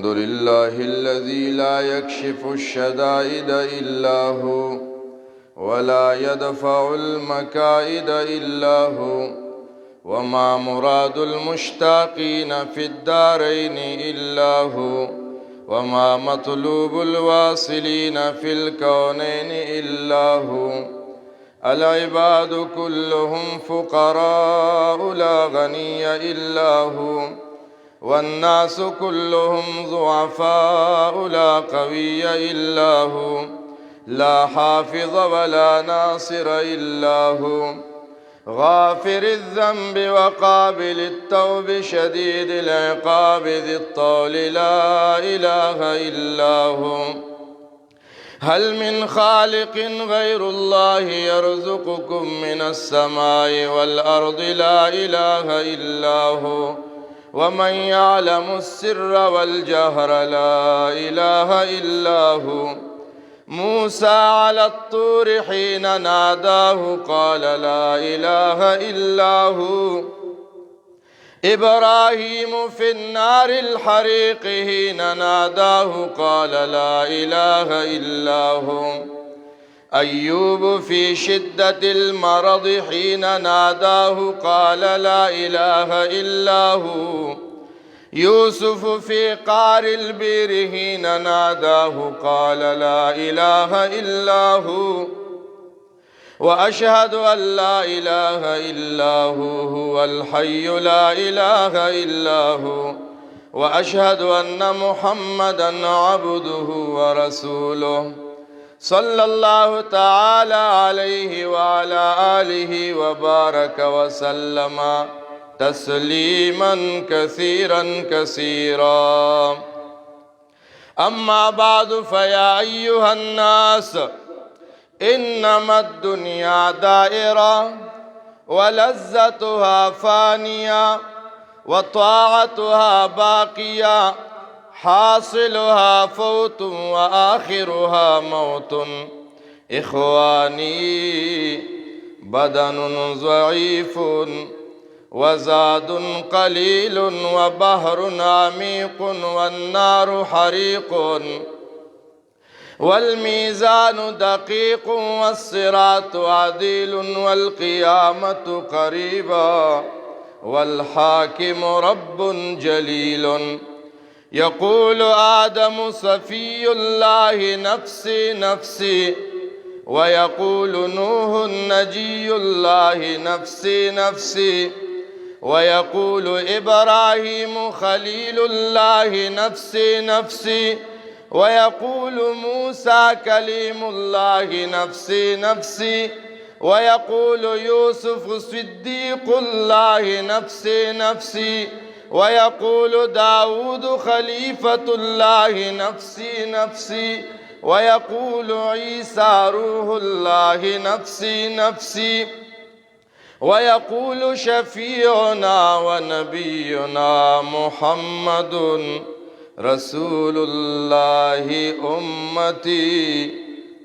الحمد لله الذي لا يكشف الشدائد إلا هو ولا يدفع المكائد إلا هو، وما مراد المشتاقين في الدارين إلا هو، وما مطلوب الواصلين في الكونين إلا هو. العباد كلهم فقراء لا غني إلا هو، والناس كلهم ضعفاء لا قوي إلا هو، لا حافظ ولا ناصر إلا هو. غافر الذنب وقابل التوب شديد العقاب ذي الطول لا إله إلا هو. هل من خالق غير الله يرزقكم من السماء والأرض؟ لا إله إلا هو. ومن يعلم السر والجهر؟ لا إله إلا هو. موسى على الطور حين ناداه قال لا إله إلا هو. إبراهيم في النار الحريق حين ناداه قال لا إله إلا هو. أيوب في شدة المرض حين ناداه قال لا إله إلا هو. يوسف في قعر البئر حين ناداه قال لا إله إلا هو. وأشهد أن لا إله إلا هو هو الحي لا إله إلا هو. وأشهد أن محمدًا عبده ورسوله صلى الله تعالى عليه وعلى آله وبارك وسلم تسليما كثيرا كثيرا. أما بعد، فيا أيها الناس، إنما الدنيا دائرة ولذتها فانية وطاعتها باقية، حاصلها فوت وآخرها موت. إخواني، بدن ضعيف وزاد قليل وبحر عميق والنار حريق، والميزان دقيق والصراط عديل والقيامة قريبا والحاكم رب جليل. يقول آدم صفي الله نفسي نفسي، ويقول نوح نجي الله نفسي نفسي، ويقول إبراهيم خليل الله نفسي نفسي، ويقول موسى كليم الله نفسي نفسي، ويقول يوسف صديق الله نفسي نفسي، ويقول داود خليفة الله نفسي نفسي، ويقول عيسى روح الله نفسي نفسي، ويقول شفيعنا ونبينا محمد رسول الله أمتي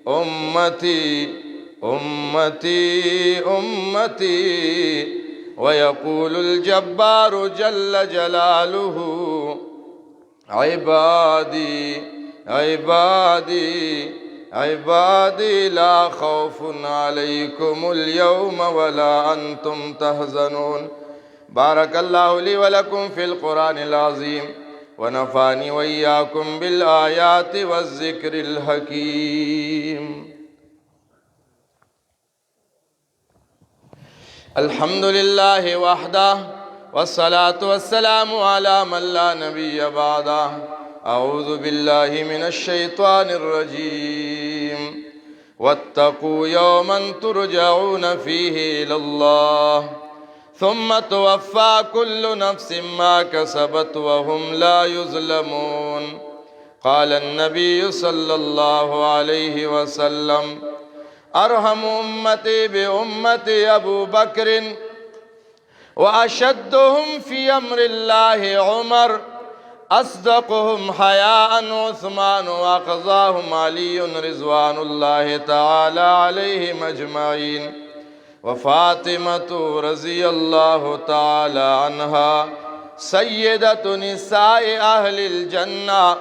أمتي أمتي أمتي. ويقول الجبار جل جلاله عبادي عبادي عبادي لا خوف عليكم اليوم ولا أنتم تحزنون. بارك الله لي ولكم في القرآن العظيم، ونفعني وإياكم بالآيات والذكر الحكيم. الحمد لله وحده، والصلاة والسلام على من لا نبي بعده. أعوذ بالله من الشيطان الرجيم. واتقوا يوما ترجعون فيه إلى الله ثم توفى كل نفس ما كسبت وهم لا يظلمون. قال النبي صلى الله عليه وسلم: أرحم أمتي بأمتي أبو بكر، وأشدهم في أمر الله عمر، أصدقهم حياء عثمان، وأقضاهم علي رضوان الله تعالى عليهم أجمعين، وفاطمة رضي الله تعالى عنها، سيدة نساء أهل الجنة،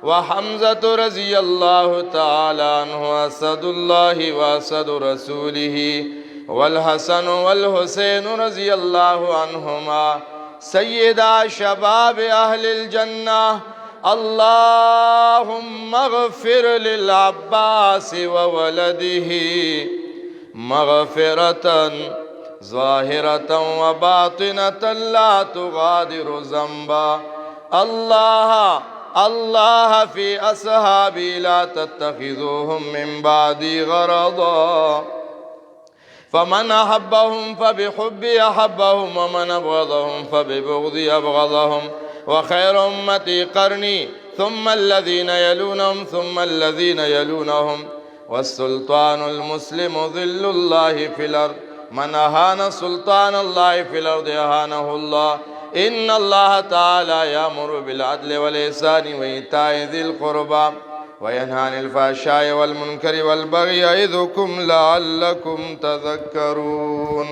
وحمزة رضي الله تعالى عنه أسد الله وأسد رسوله، والحسن والحسين رضي الله عنهما سيدا شباب أهل الجنة. اللهم اغفر للعباس وولده مغفرة ظاهرة وباطنة لا تغادر ذنبا. الله في أصحابي لا تتخذوهم من بعدي غرضا، فمن أحبهم فبحبي أحبهم، ومن أبغضهم فببغضي أبغضهم. وخير أمتي قرني، ثم الذين يلونهم، ثم الذين يلونهم. والسلطان المسلم ظل الله في الأرض، من أهان سلطان الله في الأرض أهانه الله. إن الله تعالى يأمر بالعدل والإحسان وإيتاء ذي القربى وينهى عن الفحشاء والمنكر والبغي يعظكم لعلكم تذكرون.